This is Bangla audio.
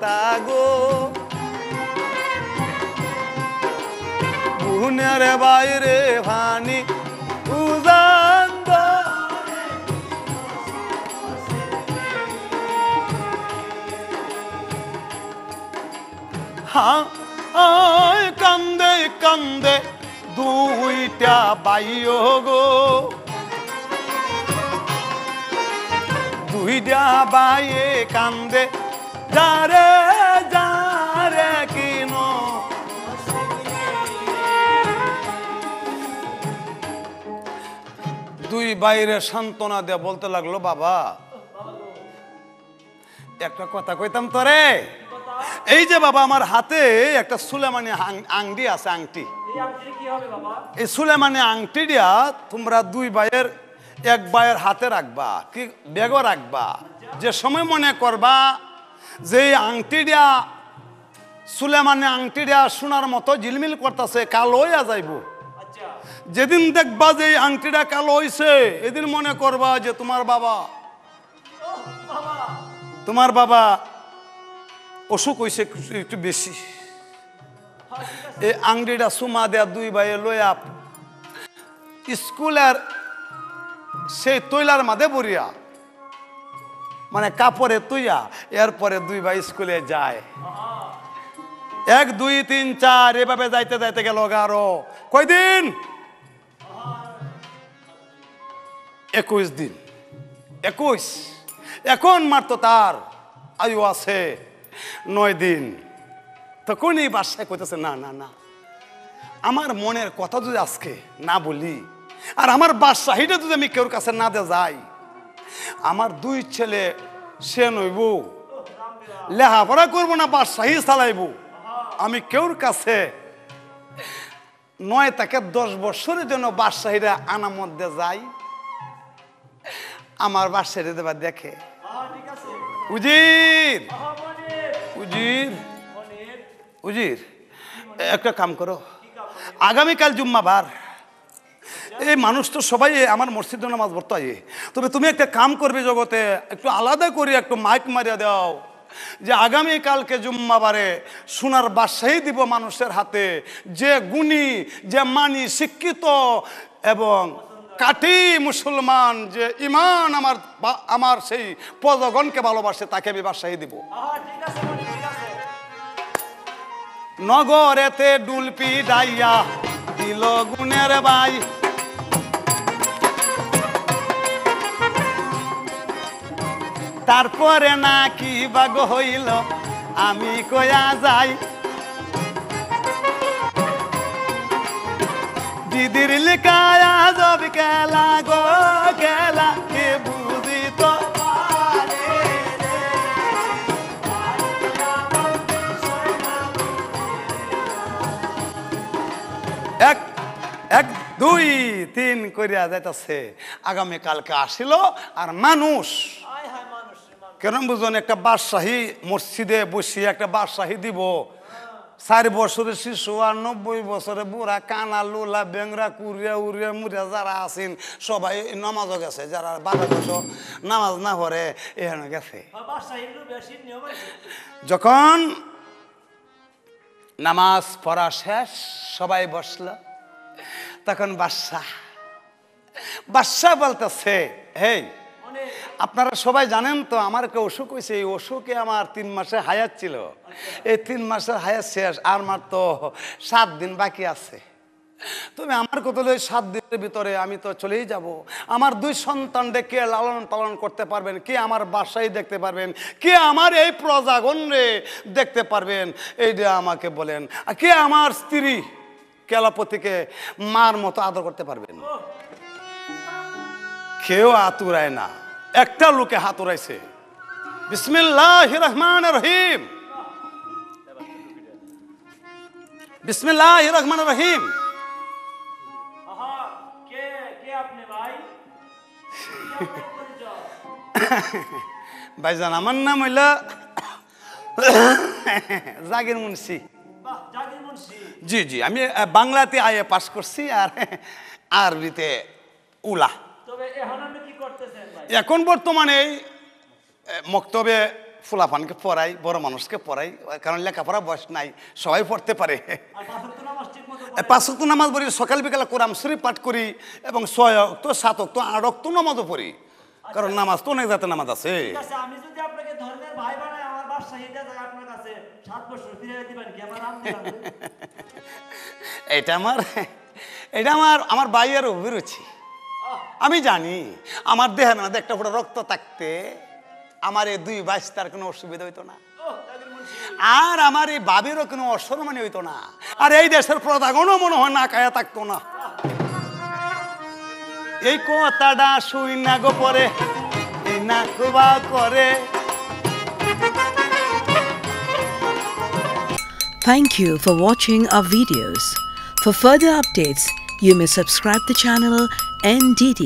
মাতা গো গুনের বাইরে ভানি উজান কান্দে কান্দে দুইটা বাইও গো দুইটা বাইয়ে কান্দে যারে যারে কিন দুই বাইরে সান্ত্বনা দিয়ে বলতে লাগলো বাবা একটা কথা কইতাম তোরে এই যে বাবা আমার হাতে একটা সুলেমানি আংটি আছে আংটি এই সুলেমানি আংটি দিয়া তোমরা দুই ভাইয়ের এক ভাইয়ের হাতে রাখবা কি ব্যাগও রাখবা যে সময় মনে করবা যে আংটি দিয়া সুলেমানি আংটি দিয়া সোনার মতো ঝিলমিল করতেছে কালো হইয়া যাইব যেদিন দেখবা যে আংটিটা কালো হইছে এদিন মনে করবা যে তোমার বাবা অসুখ হয়েছে একটু বেশি এই আংটিটা সুমা দেয়া দুই ভাইয়ে লইয়া স্কুলের সেই তৈলার মাঝে বরিয়া মানে কাপড়ে তুইয়া এরপরে দুই ভাই স্কুলে যায় 1 2 3 4 এভাবে যাইতে যাইতে গেল 11 কয়দিন 21 দিন 21 এখন মাত্র তার আয়ু আছে 9 দিন তখন এই বাসায় কইতেছে না না না আমার মনের কথা যদি আজকে না বলি আর আমার বাদশাহীটা যদি আমি কেউর কাছে না দে যাই আমার দুই ছেলে সে নইব লেখাপড়া করবো না বাদশাহী চালাইব আমি কেউর কাছে 9 থেকে 10 বছরের জন্য বাদশাহীরা আনা মধ্যে যাই আমার বাদশাহীরা দেবা দেখে উজির উজির উজির একটা কাম করো আগামীকাল জুম্মাবার এই মানুষ তো সবাই আমার মসজিদে নামাজ পড়তে হয় তবে তুমি একটা কাম করবে জগতে একটু আলাদা করে একটু মাইক মারিয়া দাও যে আগামীকালকে জুম্মাবারে সোনার বাদশাহী দিব মানুষের হাতে যে গুণী যে মানি শিক্ষিত এবং কাঠি মুসলমান যে ইমান আমার সেই প্রজগণকে ভালোবাসে তাকে আমি বাদশাহী দিব নগরেতে ডুলপি ডাইয়া দিল গুণের ভাই তারপরে নাকি বাগ হইল আমি কয়া যাই দিদির লিকায়া জব খেলা গো খেলা কে বুঝি তো এক 2 3 করিয়া যাইতেছে আগামীকালকে আসিল আর মানুষ কেন বুঝুন একটা বাদশাহী মসজিদে বসিয়ে একটা বাদশাহী দিব 4 বছরের শিশু আর 90 বছরের বুড়া কানা লুলা বেংরা কুরিয়া উড়িয়া মুড়িয়া যারা আছেন সবাই নামাজও গেছে যারা 12 বছর নামাজ না পড়ে এখানে গেছে যখন নামাজ পড়া শেষ সবাই বসলো তখন বাদশাহ বলতেছে হেই আপনারা সবাই জানেন তো আমার একটা অসুখ হয়েছে এই অসুখে আমার 3 মাসের হায়াত ছিল এই 3 মাসের হায়াত শেষ আর মাত্র 7 দিন বাকি আছে তবে আমার কত 7 দিনের ভিতরে আমি তো চলেই যাব আমার 2 সন্তানকে কে লালন পালন করতে পারবেন কে আমার বাসায় দেখতে পারবেন কে আমার এই প্রজাগণরে দেখতে পারবেন এইটা আমাকে বলেন কে আমার স্ত্রী কেলাপতিকে মার মতো আদর করতে পারবেন কেউ আতুরায় না একটা লোকে হাত উড়াইছে বিসমিল্লাহির রহমানির রহিম বিসমিল্লাহির রহমানির রহিম কে আপনি ভাই ভাইজান আমার নাম হইল জাগির মুন্সি জি জি আমি বাংলাতে আইএ পাস করছি আর আরবিতে উলা এখন বর্তমানে মক্তবে ফুলাফানকে পড়াই, বড় মানুষকে পড়াই, কারণ লেখাপড়া বয়স নাই, সবাই পড়তে পারে। 5 ওয়াক্ত নামাজ পড়ি, সকাল বিকালে কোরআন শরীফ পাঠ করি এবং 6 ওয়াক্ত 7 ওয়াক্ত 8 ওয়াক্ত নামাজও পড়ি, কারণ নামাজ তো অনেক জাতের নামাজ আছে। আমি যদি আপনাকে ধর্মের ভাই বানাই, আমার বাসা হিটা যায় আপনার কাছে 7 বছর ফিরে দিবেন কি আমার রামতে এটা আমার ভাইয়ের অভিরুচি। আমি জানি আমার দেহের মধ্যে একটা ফোঁটা রক্ত থাকতে আমার এই 2 ভাই তার কোনো অসুবিধা হইতো না, আর আমার এই বাবিরও কোনো অসম্মানী হইতো না, আর এই দেশের প্রধানও মনে হয় না কায়া থাকতো না। এই কথাটা শুই না গো পরে এই না কুবা করে। Thank you for watching our videos. For further updates, you may subscribe the channel NDD.